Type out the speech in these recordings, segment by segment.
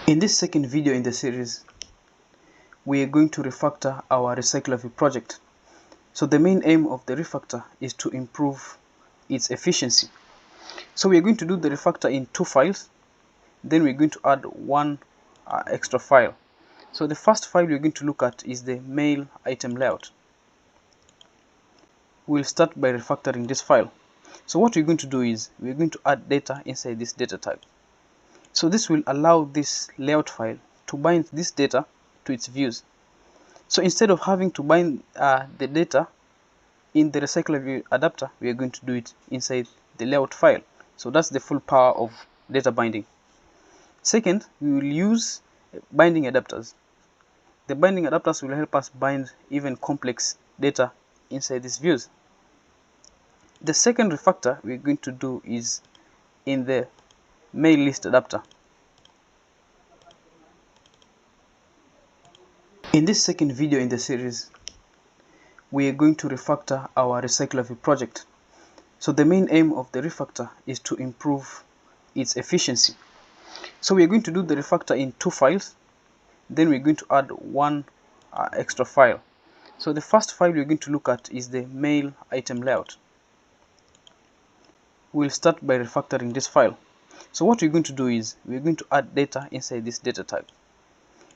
In this second video in the series, we are going to refactor our RecyclerView project. So the main aim of the refactor is to improve its efficiency. So we are going to do the refactor in 2 files. Then we're going to add one extra file. So the first file we're going to look at is the mail item layout. We'll start by refactoring this file. So what we're going to do is we're going to add data inside this data type. So this will allow this layout file to bind this data to its views. So instead of having to bind the data in the RecyclerView adapter, we are going to do it inside the layout file. So that's the full power of data binding. Second, we will use binding adapters. The binding adapters will help us bind even complex data inside these views. The second refactor we're going to do is in the mail list adapter. In this second video in the series, we are going to refactor our RecyclerView project. So the main aim of the refactor is to improve its efficiency. So we are going to do the refactor in 2 files. Then we're going to add one extra file. So the first file we're going to look at is the mail item layout. We'll start by refactoring this file. So what we're going to do is we're going to add data inside this data type.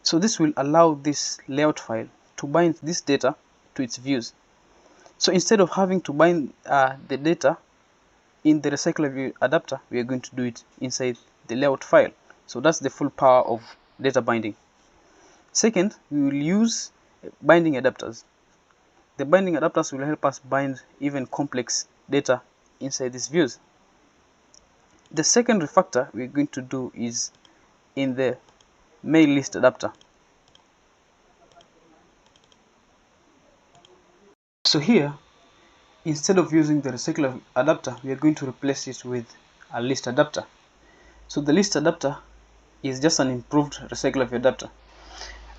So this will allow this layout file to bind this data to its views. So instead of having to bind the data in the RecyclerView adapter, we are going to do it inside the layout file. So that's the full power of data binding. Second, we will use binding adapters. The binding adapters will help us bind even complex data inside these views. The second refactor we're going to do is in the mail list adapter. So here, instead of using the recycler adapter, we are going to replace it with a list adapter. So the list adapter is just an improved RecyclerView adapter.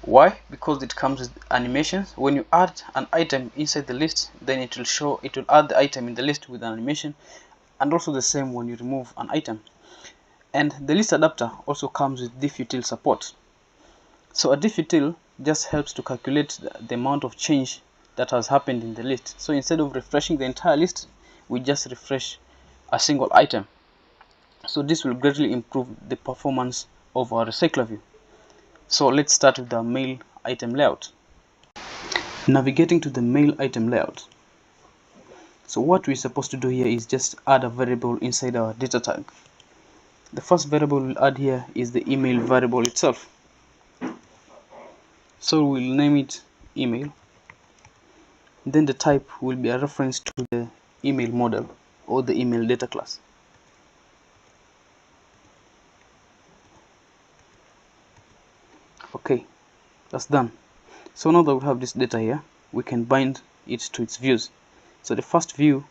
Why? Because it comes with animations. When you add an item inside the list, then it will add the item in the list with an animation, and also the same when you remove an item. And the list adapter also comes with Diff Util support. So a Diff Util just helps to calculate the amount of change that has happened in the list. So instead of refreshing the entire list, we just refresh a single item. So this will greatly improve the performance of our RecyclerView. So let's start with the mail item layout. Navigating to the mail item layout. So what we're supposed to do here is just add a variable inside our data tag. The first variable we'll add here is the email variable itself. So we'll name it email. Then the type will be a reference to the email model or the email data class. Okay, that's done. So now that we have this data here, we can bind it to its views. So the first view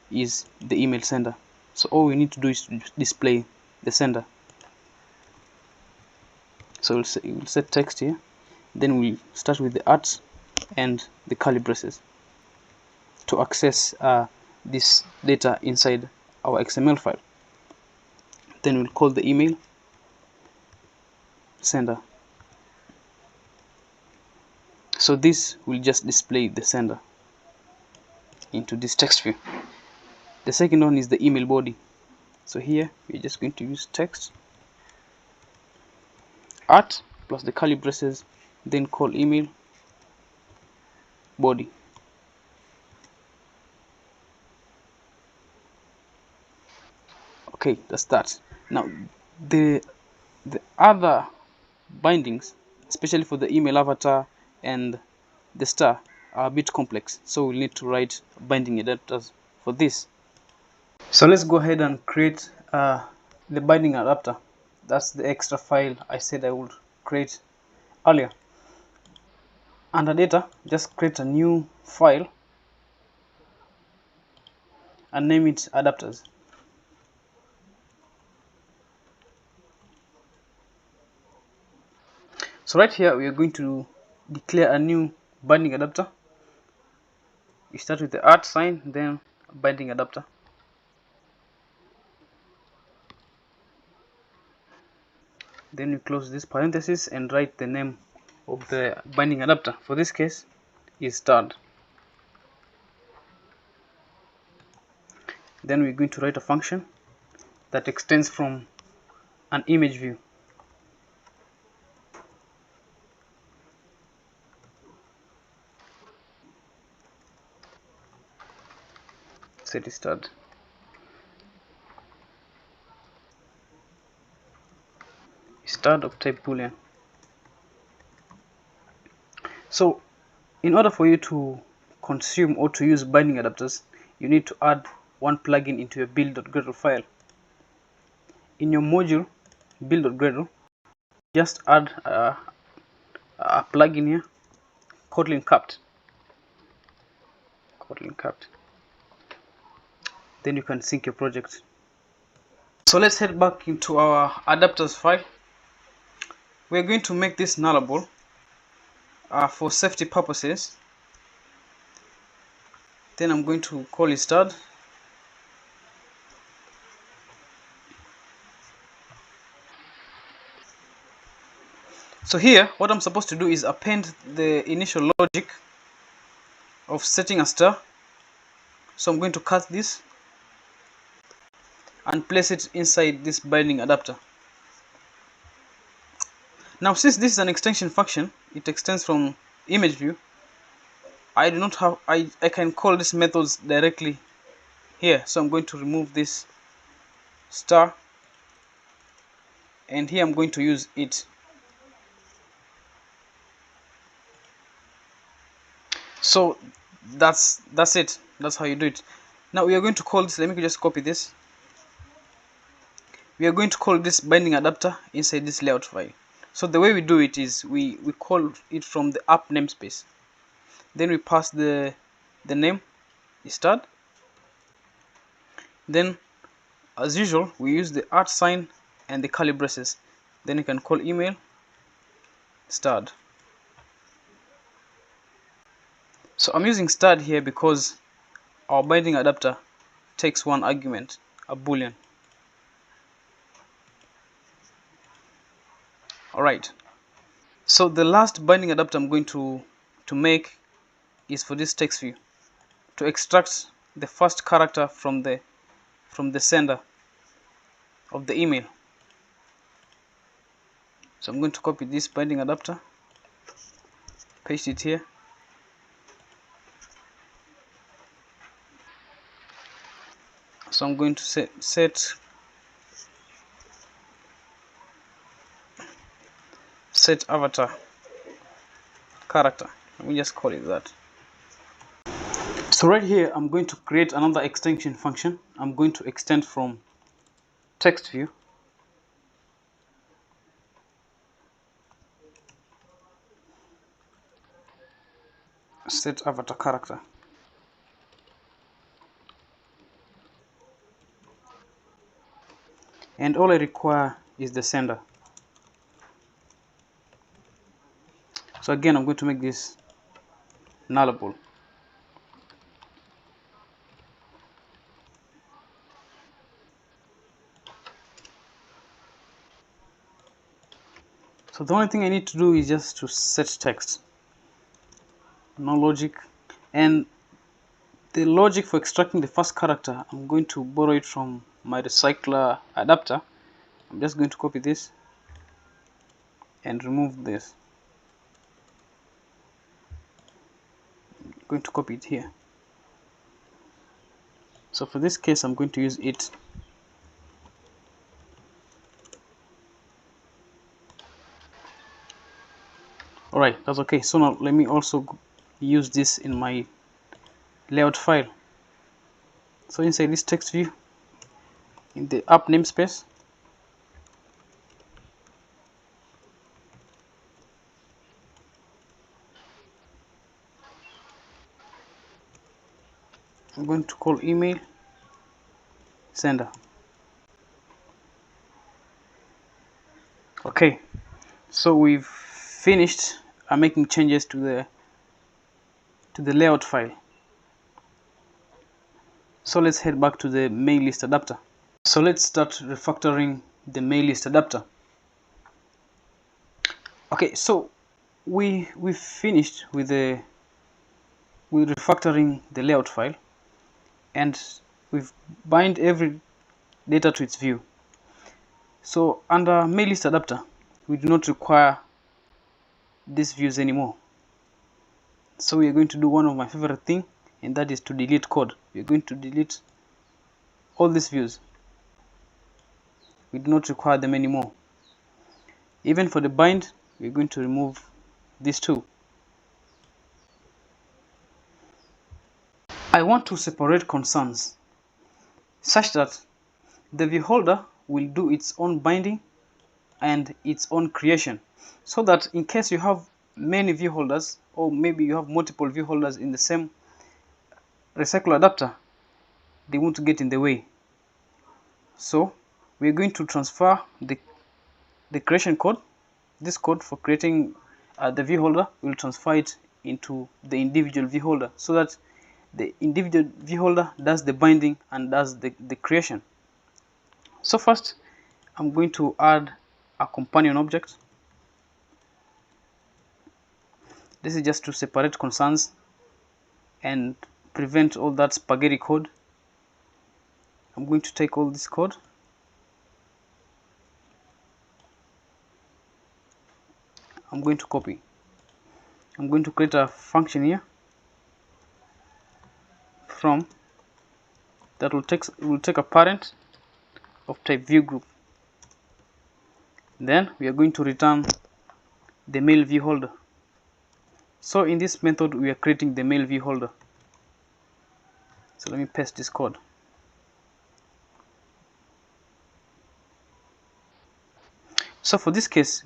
is the email sender. So all we need to do is to display the sender. So we'll set text here. Then we'll start with the @ and the curly braces to access this data inside our XML file. Then we'll call the email sender. So this will just display the sender into this text view. The second one is the email body. So here we're just going to use text @ plus the curly braces, then call email body. Okay, that's that. Now the other bindings, especially for the email avatar and the star, are a bit complex, so we'll need to write binding adapters for this. So let's go ahead and create the binding adapter. That's the extra file I said I would create earlier. Under data, just create a new file and name it adapters. So right here we are going to declare a new binding adapter. You start with the @ sign, then binding adapter. Then you close this parenthesis and write the name of the binding adapter. For this case is start. Then we're going to write a function that extends from an image view. Set start. Start of type boolean. So in order for you to consume or to use binding adapters, you need to add one plugin into your build.gradle file. In your module build.gradle, just add a plugin here, Kotlin capped. Then you can sync your project. So let's head back into our adapters file. We're going to make this nullable for safety purposes. Then I'm going to call it start. So here what I'm supposed to do is append the initial logic of setting a star. So I'm going to cut this and place it inside this binding adapter. Now since this is an extension function, it extends from image view, I can call these methods directly here. So I'm going to remove this star, and here I'm going to use it. So that's it. That's how you do it. Now we are going to call this, let me just copy this. We are going to call this binding adapter inside this layout file. So the way we do it is we call it from the app namespace. Then we pass the name start. Then as usual we use the @ sign and the curly braces. Then you can call email start. So I'm using start here because our binding adapter takes one argument, a boolean. Alright, so the last binding adapter I'm going to make is for this text view, to extract the first character from the sender of the email. So I'm going to copy this binding adapter, paste it here. So I'm going to set avatar character. Let me just call it that. So right here I'm going to create another extension function. I'm going to extend from text view. Set avatar character. And all I require is the sender. So again I'm going to make this nullable. So the only thing I need to do is just to set text, no logic. And the logic for extracting the first character, I'm going to borrow it from my recycler adapter. I'm just going to copy this and remove this. I'm going to copy it here. So for this case I'm going to use it. Alright, that's okay. So now let me also use this in my layout file. So inside this text view, in the app namespace, I'm going to call email sender. Okay, so we've finished making changes to the layout file. So let's head back to the main list adapter. So let's start refactoring the main list adapter. Okay, so we've finished with refactoring the layout file, and we've bind every data to its view. So under mail list adapter, we do not require these views anymore. So we are going to do one of my favorite thing, and that is to delete code. We are going to delete all these views. We do not require them anymore. Even for the bind, we are going to remove these two. I want to separate concerns such that the view holder will do its own binding and its own creation, so that in case you have many view holders, or maybe you have multiple view holders in the same recycler adapter, they won't get in the way. So we're going to transfer the creation code, this code for creating the view holder. We'll transfer it into the individual view holder, so that the individual view holder does the binding and does the creation. So first, I'm going to add a companion object. This is just to separate concerns and prevent all that spaghetti code. I'm going to take all this code, I'm going to copy. I'm going to create a function here from that will take a parent of type view group. Then we are going to return the mail view holder. So in this method, we are creating the mail view holder. So let me paste this code. So for this case,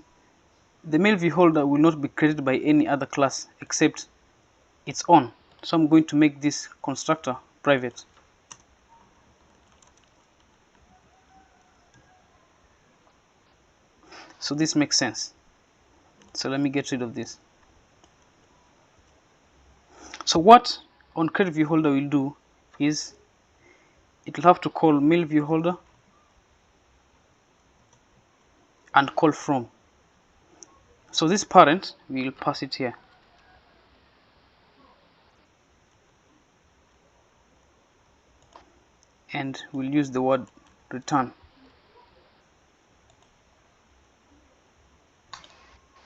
the mail view holder will not be created by any other class except its own. So I'm going to make this constructor private. So this makes sense. So let me get rid of this. So what on create view holder will do is it will have to call mail view holder and call from. So this parent, we will pass it here. And we'll use the word return.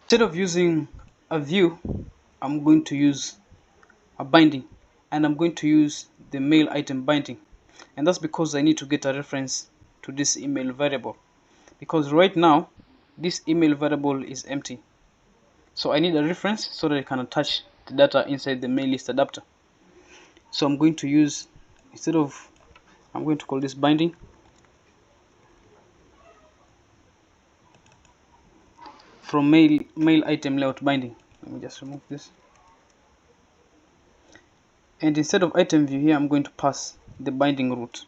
Instead of using a view, I'm going to use a binding, and I'm going to use the mail item binding. And that's because I need to get a reference to this email variable, because right now this email variable is empty. So I need a reference so that I can attach the data inside the mail list adapter. So I'm going to use, I'm going to call this binding from mail item layout binding. Let me just remove this. And instead of item view here, I'm going to pass the binding root.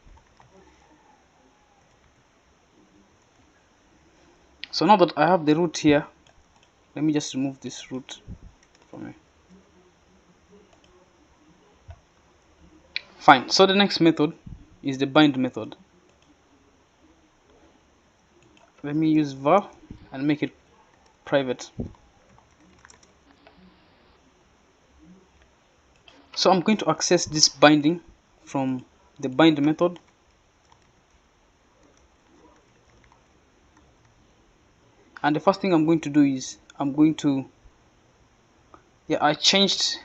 So now that I have the root here, let me just remove this root from here. Fine. So the next method is the bind method. Let me use var and make it private. So I'm going to access this binding from the bind method. And the first thing I'm going to do is I changed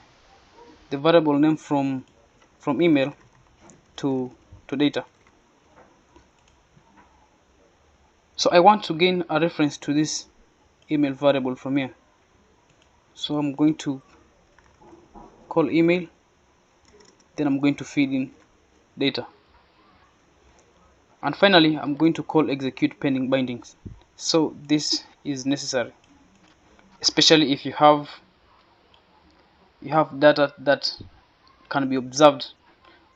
the variable name from email to data. So I want to gain a reference to this email variable from here. So I'm going to call email, then I'm going to feed in data. And finally, I'm going to call execute pending bindings. So this is necessary, especially if you have data that can be observed,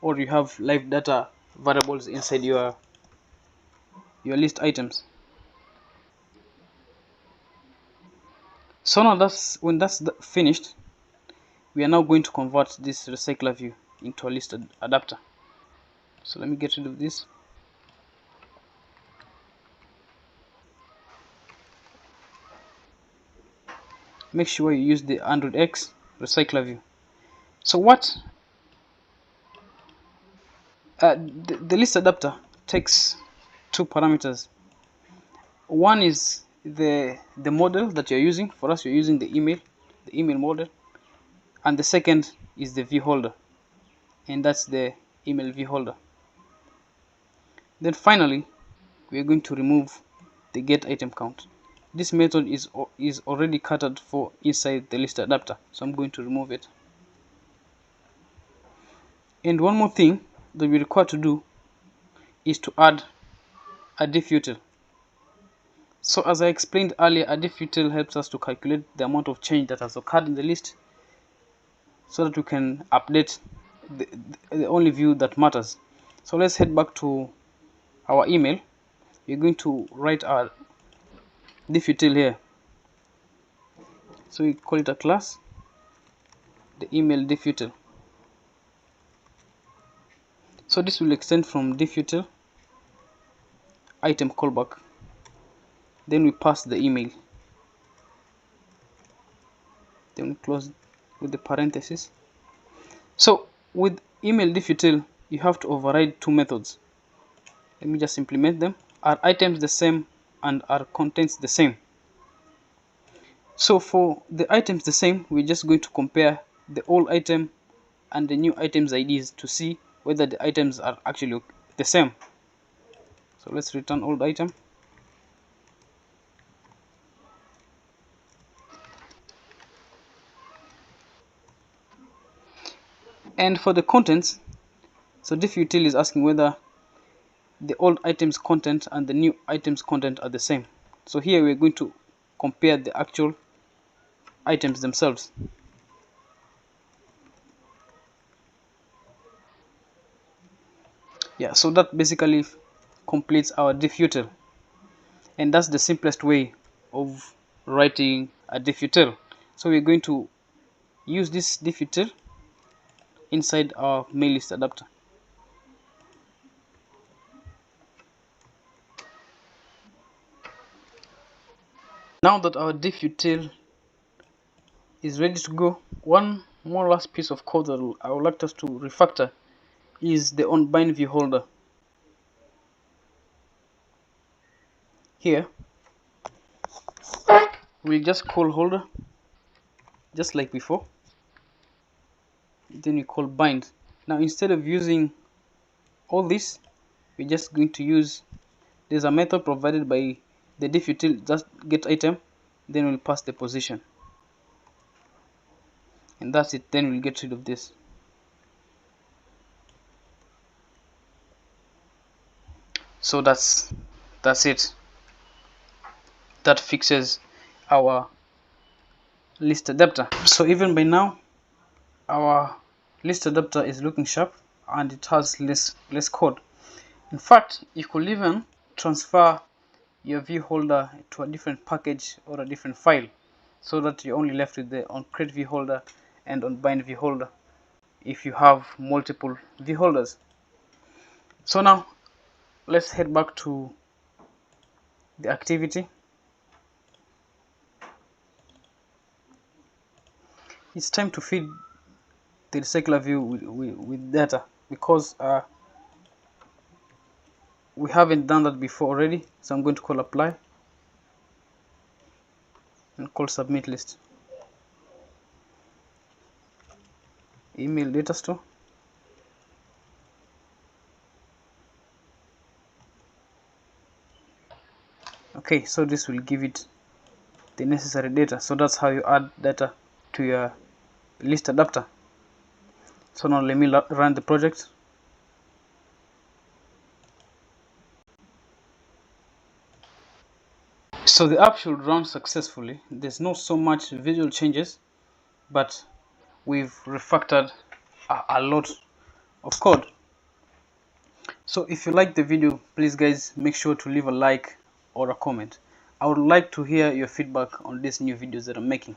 or you have live data variables inside your list items. So now when that's finished, we are now going to convert this recycler view into a list adapter. So let me get rid of this. make sure you use the Android X RecyclerView. So what the list adapter takes two parameters. One is the model that you're using. For us, you're using the email model, and the second is the view holder, and that's the email view holder. Then finally, we are going to remove the get item count. This method is already catered for inside the list adapter, so I'm going to remove it. And one more thing that we require to do is to add a Diff Util. So as I explained earlier, a Diff Util helps us to calculate the amount of change that has occurred in the list, so that we can update the only view that matters. So let's head back to our email. We're going to write our Diff Util here. So we call it a class, the email Diff Util. So this will extend from Diff Util item callback. Then we pass the email. Then we close with the parenthesis. So with email Diff Util, you have to override two methods. Let me just implement them. Are items the same and are contents the same? So for the items the same, we're just going to compare the old item and the new items IDs to see whether the items are actually the same. So let's return old item. And for the contents, so Diff Util is asking whether the old items content and the new items content are the same. So here we're going to compare the actual items themselves. Yeah, so that basically completes our Diff Util, and that's the simplest way of writing a Diff Util. So we're going to use this Diff Util inside our mail list adapter. Now that our Diff Util is ready to go, one more last piece of code that I would like us to refactor is the onBind view holder. Here we'll just call holder just like before, then we call bind. Now instead of using all this, we're just going to use, there's a method provided by the Diff Util, just get item, then we'll pass the position, and that's it. Then we'll get rid of this. So that's it. That fixes our list adapter. So even by now, our list adapter is looking sharp and it has less code. In fact, you could even transfer your view holder to a different package or a different file, so that you're only left with the onCreate view holder and onBind view holder if you have multiple view holders. So now let's head back to the activity. It's time to feed the RecyclerView with data, because we haven't done that before already. So I'm going to call apply and call submit list, email data store. Okay, so this will give it the necessary data. So that's how you add data to your list adapter. So now let me run the project. So the app should run successfully. There's not so much visual changes, but we've refactored a lot of code. So if you like the video, please guys, make sure to leave a like or a comment. I would like to hear your feedback on these new videos that I'm making.